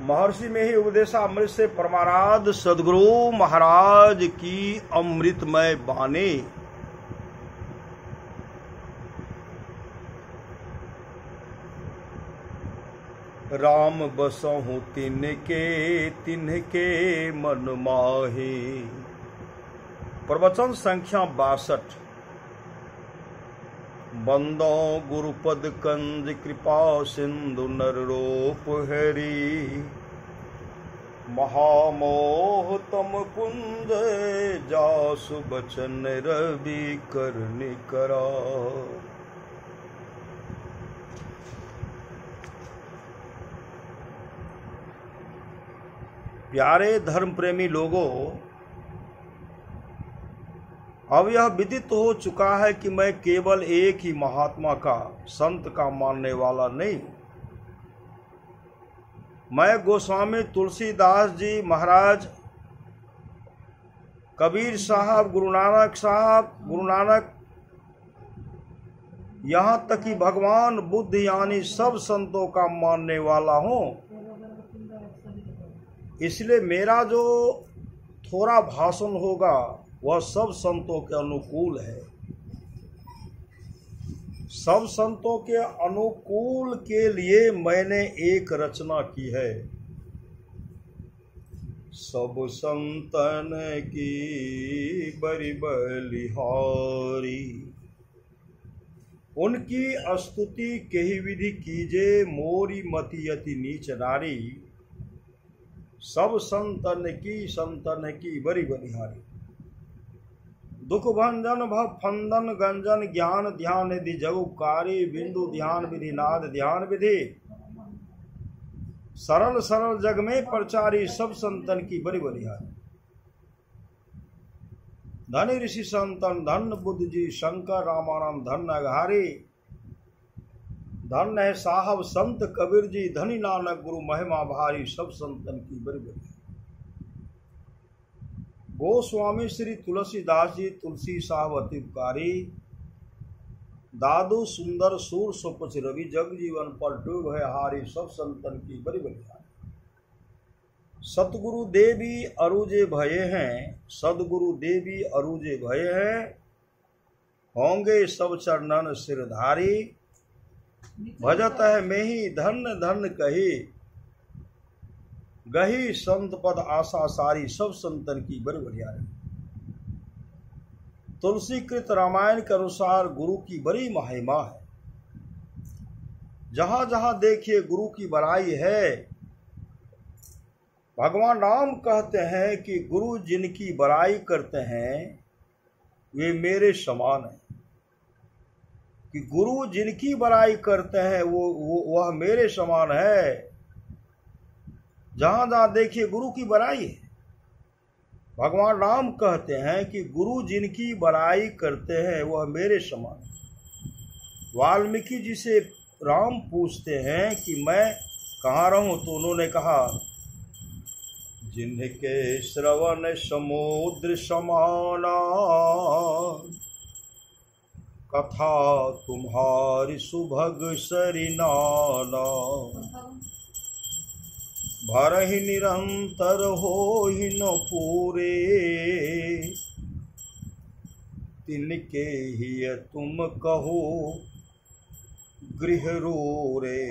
महर्षि में ही उपदेशामृत से परमाराध सदगुरु महाराज की अमृतमय बाणी। राम बसहु तिनके मन माहे। प्रवचन संख्या 62। बंदो गुरुपद कंज कृपा सिंधु नररूप हरि। महामोह तम कुंज जासु बचन रवि करनि करा। प्यारे धर्म प्रेमी लोगों, अब यह विदित हो चुका है कि मैं केवल एक ही महात्मा का, संत का मानने वाला नहीं। मैं गोस्वामी तुलसीदास जी महाराज, कबीर साहब, गुरु नानक, यहाँ तक कि भगवान बुद्ध यानी सब संतों का मानने वाला हूँ। इसलिए मेरा जो थोड़ा भाषण होगा वह सब संतों के अनुकूल है। सब संतों के अनुकूल के लिए मैंने एक रचना की है। सब संतन की बड़ी बलिहारी, उनकी स्तुति केहि विधि कीजे, मोरी मति अति नीच नारी। सब संतन की बड़ी बलिहारी। दुख भंजन भव फंदन गंजन, ज्ञान ध्यान निधि जगुकारी। बिंदु ध्यान विधि नाद ध्यान विधि, सरल सरल जग में प्रचारी। सब संतन की बड़ी बलिहारी। धनी ऋषि संतन धन बुद्ध जी, शंकर रामानंद धन अघारी। धन है साहब संत कबीर जी, धनी नानक गुरु महिमा भारी। सब संतन की बड़ी बलिहारी। गोस्वामी श्री तुलसीदास जी तुलसी साहब अति उपकारी। दादू सुंदर सूर सुपच रवि, जग जीवन पर डूब है हारी। सब संतन की बड़ी बलिहारी। सतगुरु देवी अरुजे भये हैं, सदगुरु देवी अरुजे भये हैं। होंगे सब चरणन सिरधारी। भजत है में ही धन धन कही, गही संत पद आशा सारी। सब संतन की बड़ी बलिहारी। तुलसी कृत रामायण के अनुसार गुरु की बड़ी महिमा है। जहां जहां देखिए गुरु की बड़ाई है। भगवान राम कहते हैं कि गुरु जिनकी बड़ाई करते हैं वे मेरे समान हैं। कि गुरु जिनकी बड़ाई करते हैं वह मेरे समान है। जहां जहां देखिए गुरु की बड़ाई है। भगवान राम कहते हैं कि गुरु जिनकी बड़ाई करते हैं वह मेरे समान। वाल्मीकि जी से राम पूछते हैं कि मैं कहाँ रहूं, तो उन्होंने कहा जिनके श्रवण समुद्र समाना, कथा तुम्हारी सुभग सरिनाना। भरहि निरंतर होहि न पूरे, तिनके ही तुम कहो गृह रोरे।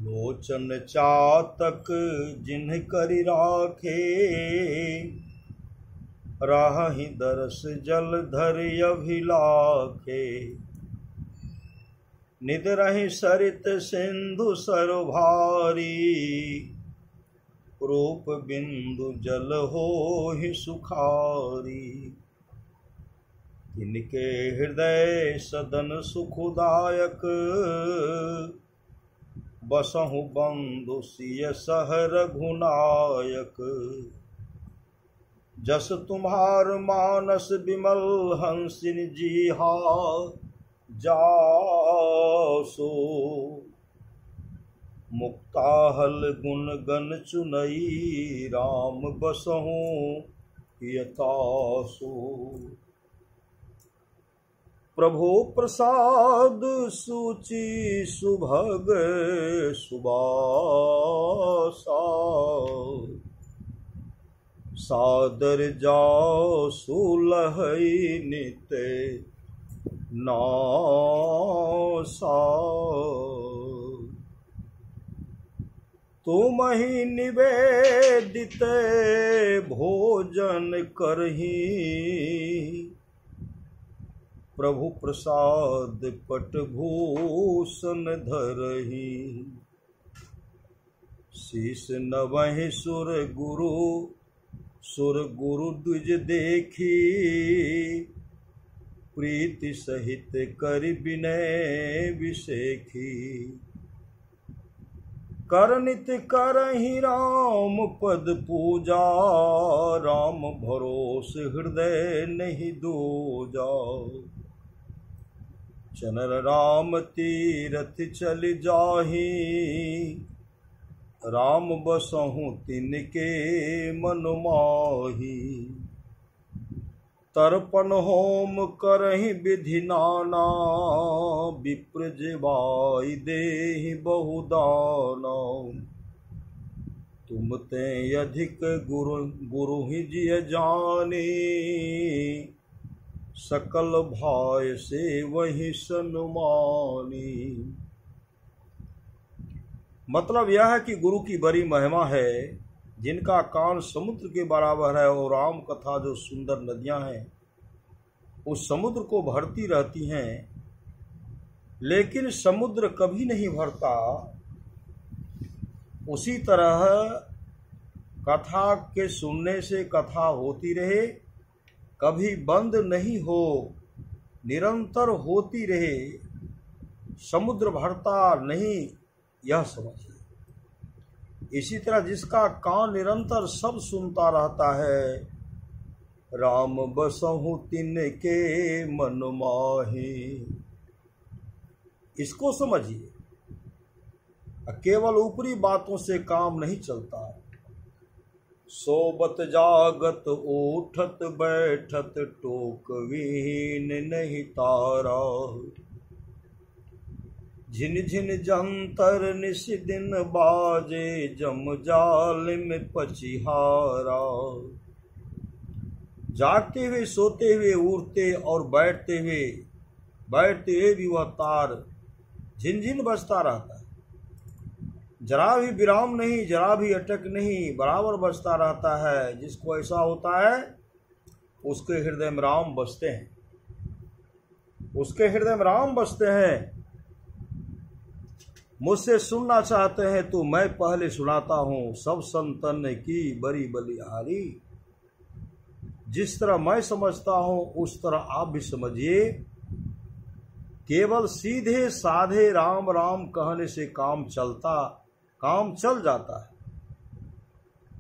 लोचन चातक जिन्ह करि राखे, राहि दरस जल धर अभिलाखे। निदरहि सरित सिंधु सरभारी, रूप बिंदु जल होहि सुखारी। तिनके हृदय सदन सुखदायक, बसहु बंधु सिय सह रघुनायक। जस तुम्हार मानस विमल हंसिन जीहा, जासो मुक्ताहल गुण गन चुनई। राम बसहु यतासो। प्रभो प्रसाद सूचि सुभग सुबासा, सादर जाओ सुलहई नित नासा। तुम ही निवेदित भोजन करही, प्रभु प्रसाद पटभूषण धरही। शीस नवहि सुर गुरु द्विज देखी, प्रीति सहित कर विनय विसेखी। करनित करहि राम पद पूजा, राम भरोस हृदय नहीं दूजा। चनर राम तीरथ चल जाहि, राम बसहु तिनके मन माही। तर्पण होम करहि विधि नाना, विप्र जिवाई देहि बहुदाना। तुम ते अधिक गुरु ही जिय जानी, सकल भाय से वही सन्मानी। मतलब यह है कि गुरु की बड़ी महिमा है, जिनका कान समुद्र के बराबर है और राम कथा जो सुंदर नदियां हैं उस समुद्र को भरती रहती हैं, लेकिन समुद्र कभी नहीं भरता। उसी तरह कथा के सुनने से कथा होती रहे, कभी बंद नहीं हो, निरंतर होती रहे, समुद्र भरता नहीं, यह समझिए। इसी तरह जिसका कान निरंतर सब सुनता रहता है, राम बसहु तिनके मन माही, इसको समझिए। केवल ऊपरी बातों से काम नहीं चलता। सोबत जागत उठत बैठत, टोक विहीन नहीं तारा। झिन झिन जंतर निश दिन बाजे, जम जाल में पचिहारा। जागते हुए, सोते हुए, उड़ते और बैठते हुए भी वह तार झिनझिन बजता रहता है। जरा भी विराम नहीं, जरा भी अटक नहीं, बराबर बजता रहता है। जिसको ऐसा होता है उसके हृदय में राम बसते हैं, उसके हृदय में राम बसते हैं। मुझसे सुनना चाहते हैं तो मैं पहले सुनाता हूँ, सब संतन की बड़ी बलिहारी। जिस तरह मैं समझता हूँ उस तरह आप भी समझिए। केवल सीधे साधे राम राम कहने से काम चल जाता है।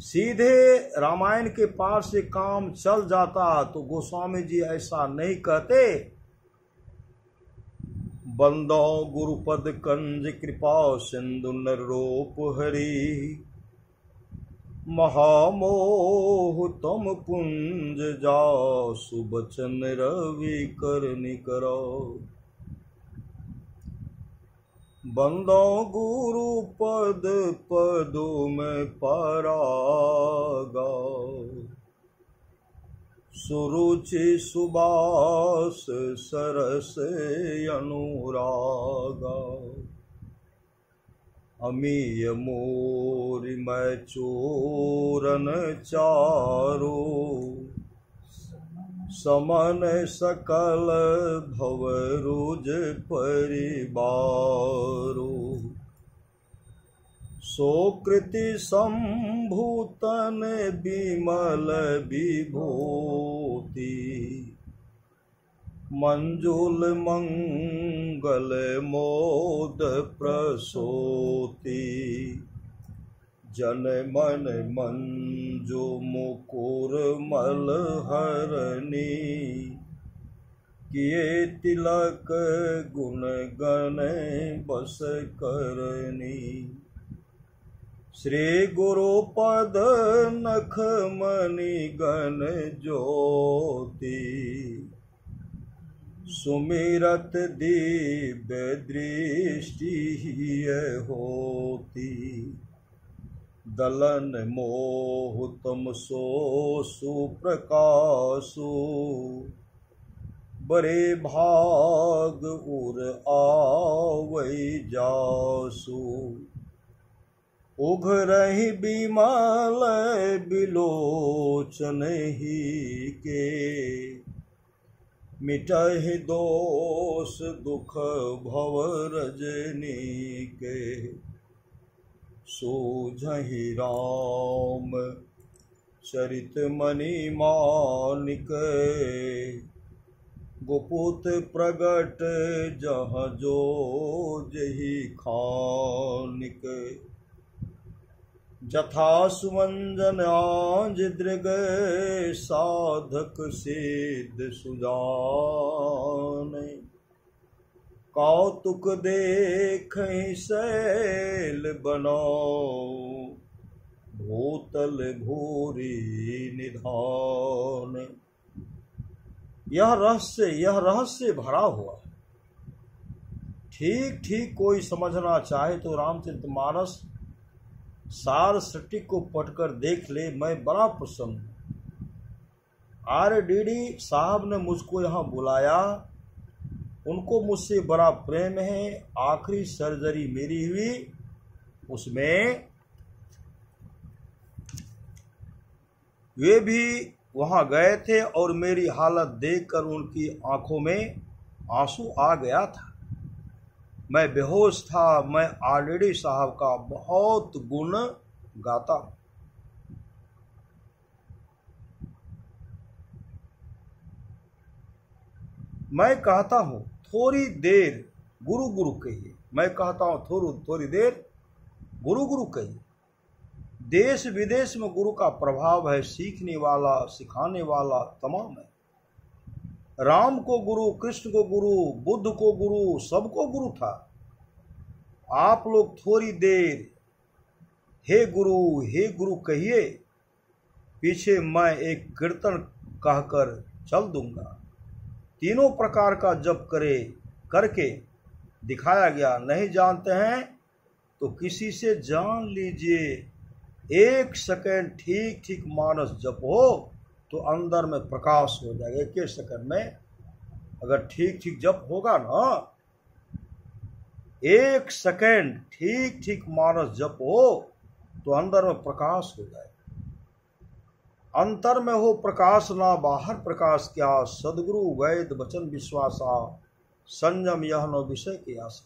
सीधे रामायण के पार से काम चल जाता तो गोस्वामी जी ऐसा नहीं कहते। बंदो गुरुपद कंज कृपा सिंधु नरोप हरि, महामोह तम पुंज जासु बचन रवि करनि करो। बंदो गुरु पद पदो में परागा, सुरुचि सुबास सरस अनुरागा। अमीय मोरि मैं चोरन चारो, समन सकल भव रुज परिवारो। सोकृति संभूतन विमल विभूति, मंजुल मंगल मोद प्रसूति। जन मन मंजु मुकुर मलहरणी, किए तिलक गुण गण बस करनी। श्री गुरु पद नख मणि गण ज्योति, सुमिरत दिव्य दृष्टि होती, दलन मोह तम सो सुप्रकाशु, बड़े भाग उर आवै जासु, उघरहि बिमल बिलोचन ही के, मिटहि दोष दुख भव रजनी के, सूझहि राम चरित मणि मानिक, गुपुत प्रगट जहाँ जो जही खानिक, जथा सुमंजन आंज दृग साधक सिद्ध सुजान, कौतुक देखहि शैल बनाओ, भूतल भूरी निधान। यह रहस्य भरा हुआ है। ठीक ठीक कोई समझना चाहे तो रामचरितमानस सार सटीक को पढ़कर देख ले। मैं बड़ा प्रसन्न हूँ। RDD साहब ने मुझको यहाँ बुलाया, उनको मुझसे बड़ा प्रेम है। आखिरी सर्जरी मेरी हुई, उसमें वे भी वहाँ गए थे और मेरी हालत देखकर उनकी आंखों में आंसू आ गया था। मैं बेहोश था। मैं RDD साहब का बहुत गुण गाता हूँ। मैं कहता हूँ थोड़ी देर गुरु गुरु कहिए। मैं कहता हूँ थोड़ी देर गुरु गुरु कहिए। देश विदेश में गुरु का प्रभाव है। सीखने वाला, सिखाने वाला तमाम है। राम को गुरु, कृष्ण को गुरु, बुद्ध को गुरु, सबको गुरु था। आप लोग थोड़ी देर हे गुरु कहिए। पीछे मैं एक कीर्तन कहकर चल दूंगा। तीनों प्रकार का जप करके दिखाया गया। नहीं जानते हैं तो किसी से जान लीजिए। 1 सेकंड ठीक ठीक मानस जप हो तो अंदर में प्रकाश हो जाएगा। 1 सेकंड में अगर ठीक ठीक जप होगा ना, 1 सेकंड ठीक ठीक मानस जप हो तो अंदर में प्रकाश हो जाएगा। अंतर में हो प्रकाश ना, बाहर प्रकाश क्या। सदगुरु वैद वचन विश्वासा, संयम यह न विषय की आशा।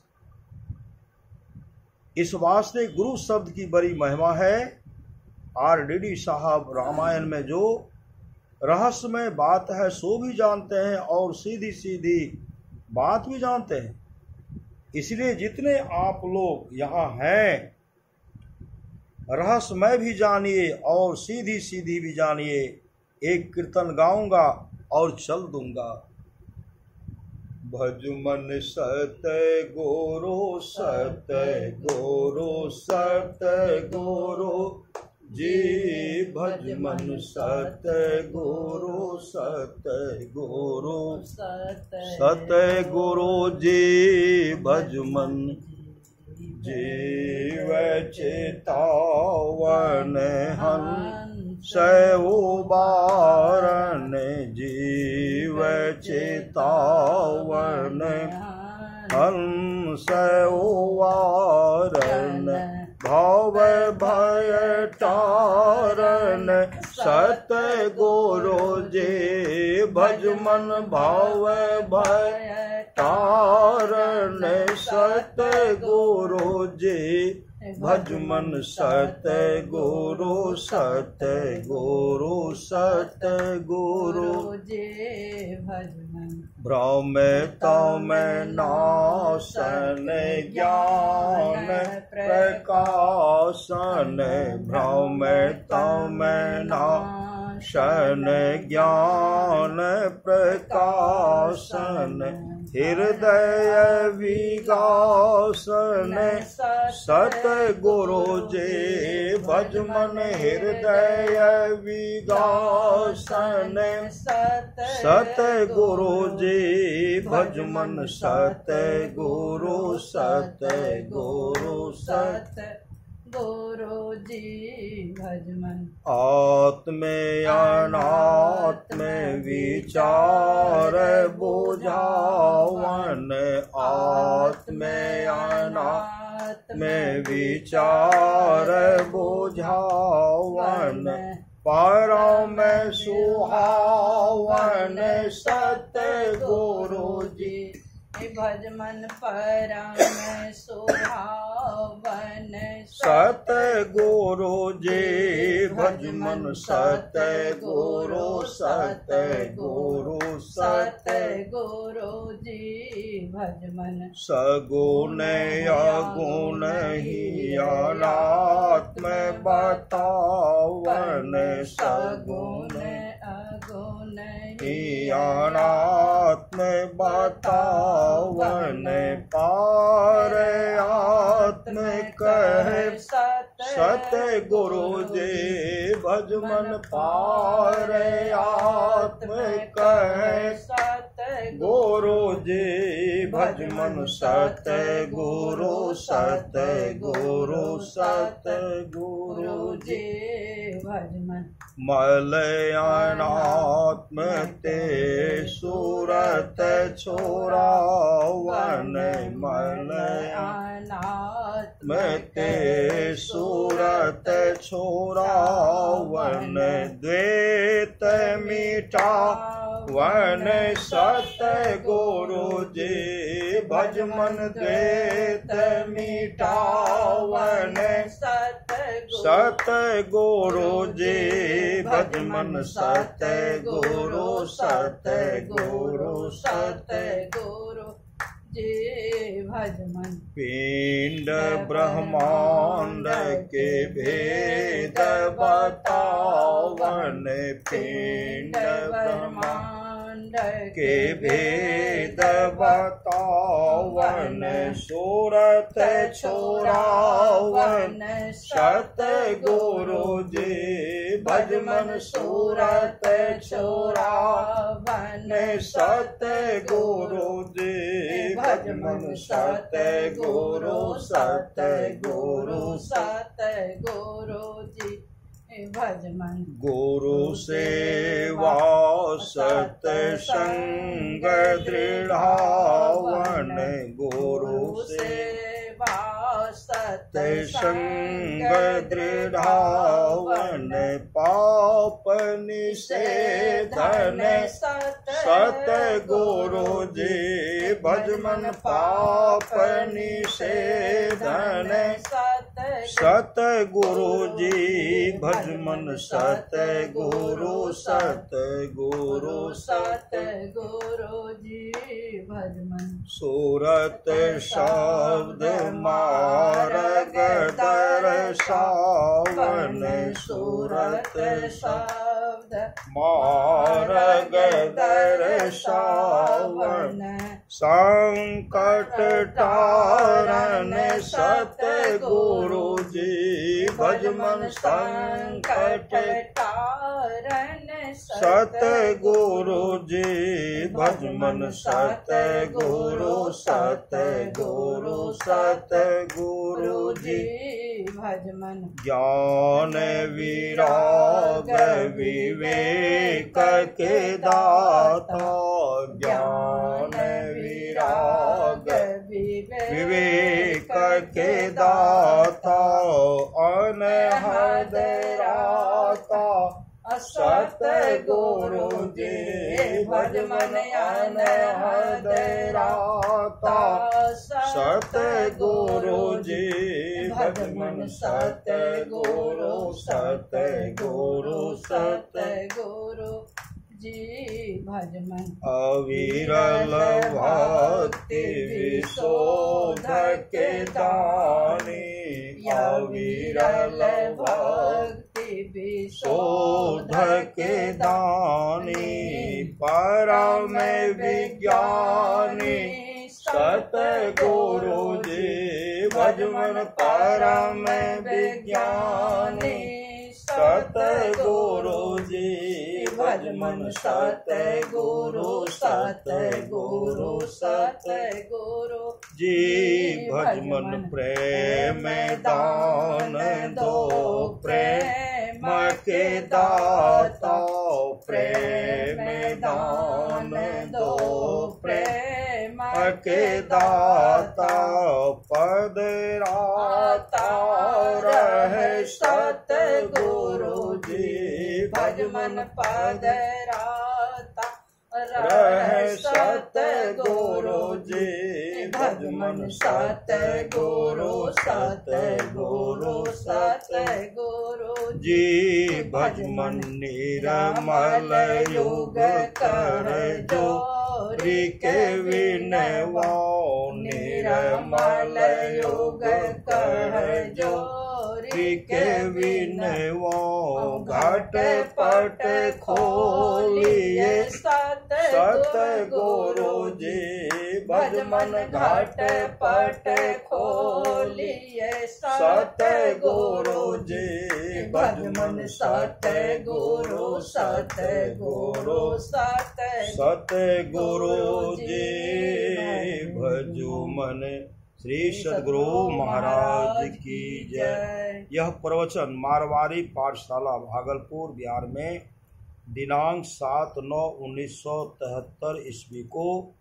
इस वास्ते गुरु शब्द की बड़ी महिमा है। RDD साहब रामायण में जो रहस्यमय बात है सो भी जानते हैं और सीधी सीधी बात भी जानते हैं। इसलिए जितने आप लोग यहाँ हैं, रहस्यमय भी जानिए और सीधी सीधी भी जानिए। एक कीर्तन गाऊंगा और चल दूंगा। भज मन सत गोरो सत गोरो सत गोरो जी, भज मन सत गोरो सत गोरो सत गोरो जी, भज मन जीव चेतावन हंस उबारन, जीव चेतावन हंस उबारन, भव भय तारन, सत गुरु जी भज मन भव भय तारन, सत गुरु जी भज मन, सत गुरु सत गुरु सत गुरु जी भज मन। भ्रम तम नाशन ज्ञान प्रकाशन, भ्रम तम नाशन ज्ञान प्रकाशन, हृदय विगासन सतगुरु जी भज मन हृदय विगासन सतगुरु जी भज मन सतगुरु सतगुरु गुरु जी भज मन। आत्म अनात्म विचार बुझावन आत्म अनात्म विचार बुझावन परम सुहावन सतगुरु जी भज मन परम सुहावन सतगुरु जी भज मन सतगुरु सतगुरु सतगुरु जी भज मन। सगुण अगुण ही अनात्म बतावन सगुण अगुण ही अनात्म बतावन पार आत्म कहे सतगुरु जी भज मन पार आत्म कहे गुरु जी भज मन सतगुरु सतगुरु सतगुरु जी भज मन। मलयानात्म ते सूरत छोरावन मलयानात्म ते सूरत छोरावन द्वैत मिटावन सतगुरु जी भज मन द्वैत मिटावन सतगुरु जी भज मन सतगुरु सतगुरु सतगुरु जी भज मन। पिंड ब्रह्मांड के भेद बतावन पिंड ब्रह्मांड के भेद बतावन सूरत छोरावन सतगुरु जी भज मन सूरत छोरावन सतगुरु जी भज मन सतगुरु सतगुरु सतगुरु जी भज मन। गुरु सेवा सतसंग दृढ़ावन गुरु सेवा सतसंग दृढ़ावन पाप निषेधन सतगुरु जी भज मन पाप निषेधन सतगुरु जी भज मन सतगुरु सतगुरु सतगुरु जी भज मन। सूरत शब्द मार्ग दर्शावन सूरत शब्द मार्ग दर्शावन संकट तारन सतगुरु जी भज मन संकट तारन सतगुरु जी भज मन सतगुरु सतगुरु सतगुरु जी भज मन। ज्ञान विराग विवेक के दाता ज्ञान विराग विवेक के दाता अनहद राता सतगुरु जी भज मन अनहद राता सतगुरु जी भज मन सतगुरु सतगुरु सतगुरु जी भज मन। अविरल भक्ति विशोध के दानी अविरल भक्ति शोध के दानी परम विज्ञानी सतगुरु जी भजमन परम विज्ञानी सतगुरु जी भजमन सतगुरु सतगुरु सतगुरु जी भजमन प्रेम दान दो प्रेम के दाता प्रेम दान दो प्रेम के दाता पद राता रहे सतगुरु जी भजमन पद राता रहे सतगुरु जी भजमन सतगुरु सतगुरु सतगुरु जी भजमन निर्मल युग कर जोरी के विनवा निर्मल युग कर जोरी के विनवा घट पट खोलिए सतगुरु जी भजमन घट पट खोलिए सतगुरु जी भजमन सतगुरु सतगुरु सतगुरु जी भजमन। श्री सद्गुरु महाराज की जय। यह प्रवचन मारवाड़ी पाठशाला भागलपुर बिहार में दिनांक 7/9/1973 ईस्वी को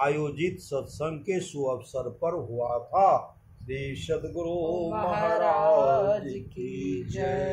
आयोजित सत्संग के सुअवसर पर हुआ था। श्री सद्गुरु महाराज की जय।